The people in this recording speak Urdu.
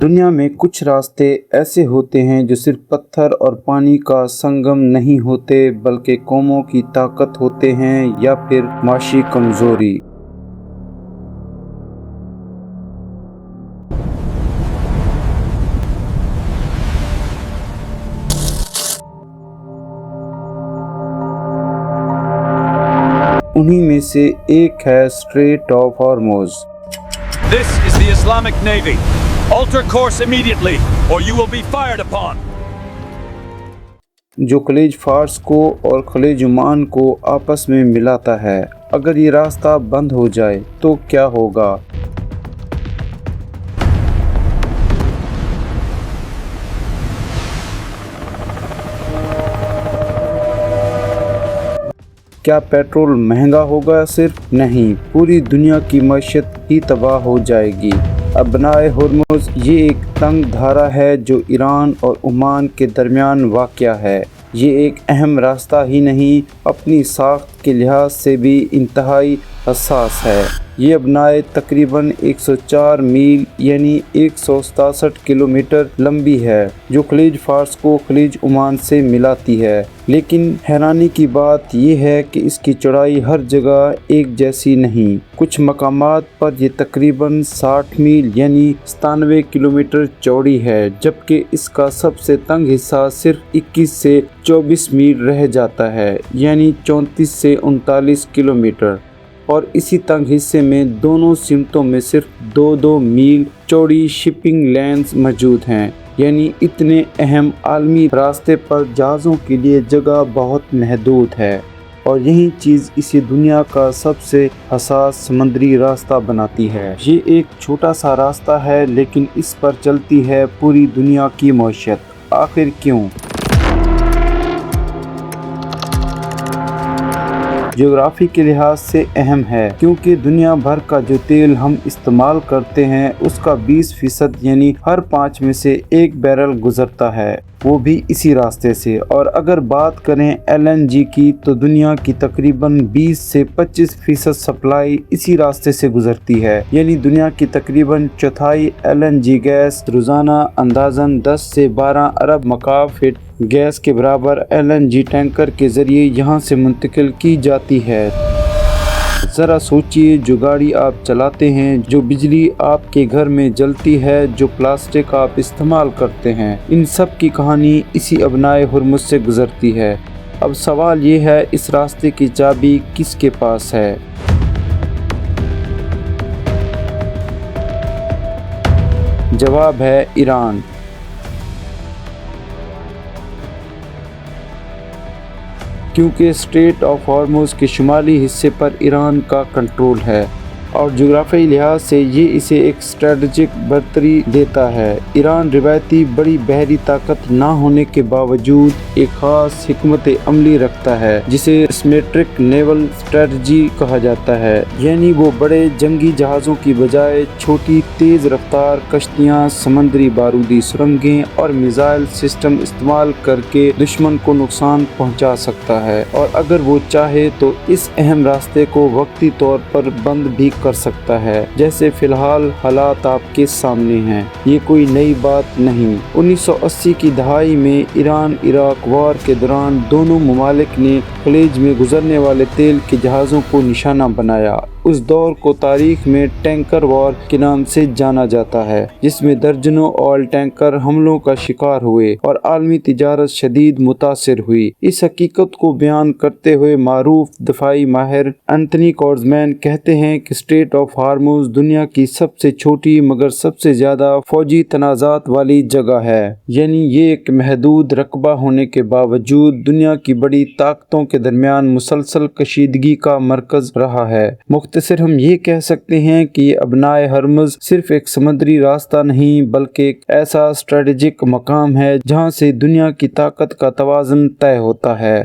دنیا میں کچھ راستے ایسے ہوتے ہیں جو صرف پتھر اور پانی کا سنگم نہیں ہوتے بلکہ قوموں کی طاقت ہوتے ہیں یا پھر معاشی کمزوری۔ انہی میں سے ایک ہے strait of Hormuz. This is the Islamic Navy. Alter course immediately, or you will be fired upon. جو خلیج فارس کو اور خلیج عمان کو آپس میں ملاتا ہے۔ اگر یہ راستہ بند ہو جائے تو کیا ہوگا؟ کیا پیٹرول مہنگا ہوگا؟ صرف نہیں، پوری دنیا کی معیشت ہی تباہ ہو جائے گی۔ ابناء ہرمز یہ ایک تنگ دھارا ہے جو ایران اور عمان کے درمیان واقع ہے۔ یہ ایک اہم راستہ ہی نہیں، اپنی ساخت کے لحاظ سے بھی انتہائی حساس ہے۔ یہ ابناء تقریباً 104 میل یعنی 167 کلومیٹر لمبی ہے جو خلیج فارس کو خلیج عمان سے ملاتی ہے، لیکن حیرانی کی بات یہ ہے کہ اس کی چوڑائی ہر جگہ ایک جیسی نہیں۔ کچھ مقامات پر یہ تقریباً 60 میل یعنی 97 کلومیٹر چوڑی ہے، جبکہ اس کا سب سے تنگ حصہ صرف 21 سے 24 میل رہ جاتا ہے یعنی 34 سے 39 کلومیٹر، اور اسی تنگ حصے میں دونوں سمتوں میں صرف 2 میل چوڑی شپنگ لینز موجود ہیں، یعنی اتنے اہم عالمی راستے پر جہازوں کے لیے جگہ بہت محدود ہے، اور یہی چیز اسے دنیا کا سب سے حساس سمندری راستہ بناتی ہے۔ یہ ایک چھوٹا سا راستہ ہے لیکن اس پر چلتی ہے پوری دنیا کی معیشت۔ آخر کیوں؟ جغرافی کے لحاظ سے اہم ہے، کیونکہ دنیا بھر کا جو تیل ہم استعمال کرتے ہیں اس کا 20% یعنی ہر 5 میں سے 1 بیرل گزرتا ہے، وہ بھی اسی راستے سے۔ اور اگر بات کریں LNG کی تو دنیا کی تقریباً 20 سے 25% سپلائی اسی راستے سے گزرتی ہے، یعنی دنیا کی تقریباً چوتھائی LNG گیس روزانہ اندازاً 10 سے 12 ارب مکعب فٹ گیس کے برابر LNG ٹینکر کے ذریعے یہاں سے منتقل کی جاتی ہے۔ ذرا سوچئے، جو گاڑی آپ چلاتے ہیں، جو بجلی آپ کے گھر میں جلتی ہے، جو پلاسٹک آپ استعمال کرتے ہیں، ان سب کی کہانی اسی ابناء ہرمز سے گزرتی ہے۔ اب سوال یہ ہے، اس راستے کی چابی کس کے پاس ہے؟ جواب ہے ایران۔ کیونکہ اسٹریٹ آف ہارموز کے شمالی حصے پر ایران کا کنٹرول ہے اور جغرافیائی لحاظ سے یہ اسے ایک اسٹریٹجک برتری دیتا ہے۔ ایران روایتی بڑی بحری طاقت نہ ہونے کے باوجود ایک خاص حکمت عملی رکھتا ہے جسے سیمیٹرک نیول اسٹریٹجی کہا جاتا ہے، یعنی وہ بڑے جنگی جہازوں کی بجائے چھوٹی تیز رفتار کشتیاں، سمندری بارودی سرنگیں اور میزائل سسٹم استعمال کر کے دشمن کو نقصان پہنچا سکتا ہے، اور اگر وہ چاہے تو اس اہم راستے کو وقتی طور پر بند بھی کر سکتا ہے، جیسے فی الحال حالات آپ کے سامنے ہیں۔ یہ کوئی نئی بات نہیں۔ 1980 کی دہائی میں ایران عراق وار کے دوران دونوں ممالک نے خلیج میں گزرنے والے تیل کے جہازوں کو نشانہ بنایا۔ اس دور کو تاریخ میں ٹینکر وار کے نام سے جانا جاتا ہے، جس میں درجنوں آئل ٹینکر حملوں کا شکار ہوئے اور عالمی تجارت شدید متاثر ہوئی۔ اس حقیقت کو بیان کرتے ہوئے معروف دفاعی ماہر انتھونی کورزمین کہتے ہیں کہ اسٹریٹ آف ہارموز دنیا کی سب سے چھوٹی مگر سب سے زیادہ فوجی تنازعات والی جگہ ہے، یعنی یہ ایک محدود رقبہ ہونے کے باوجود دنیا کی بڑی طاقتوں کے درمیان مسلسل کشیدگی کا مرکز رہا ہے۔ مختصر ہم یہ کہہ سکتے ہیں کہ یہ ابناء ہرمز صرف ایک سمندری راستہ نہیں بلکہ ایک ایسا اسٹریٹجک مقام ہے جہاں سے دنیا کی طاقت کا توازن طے ہوتا ہے۔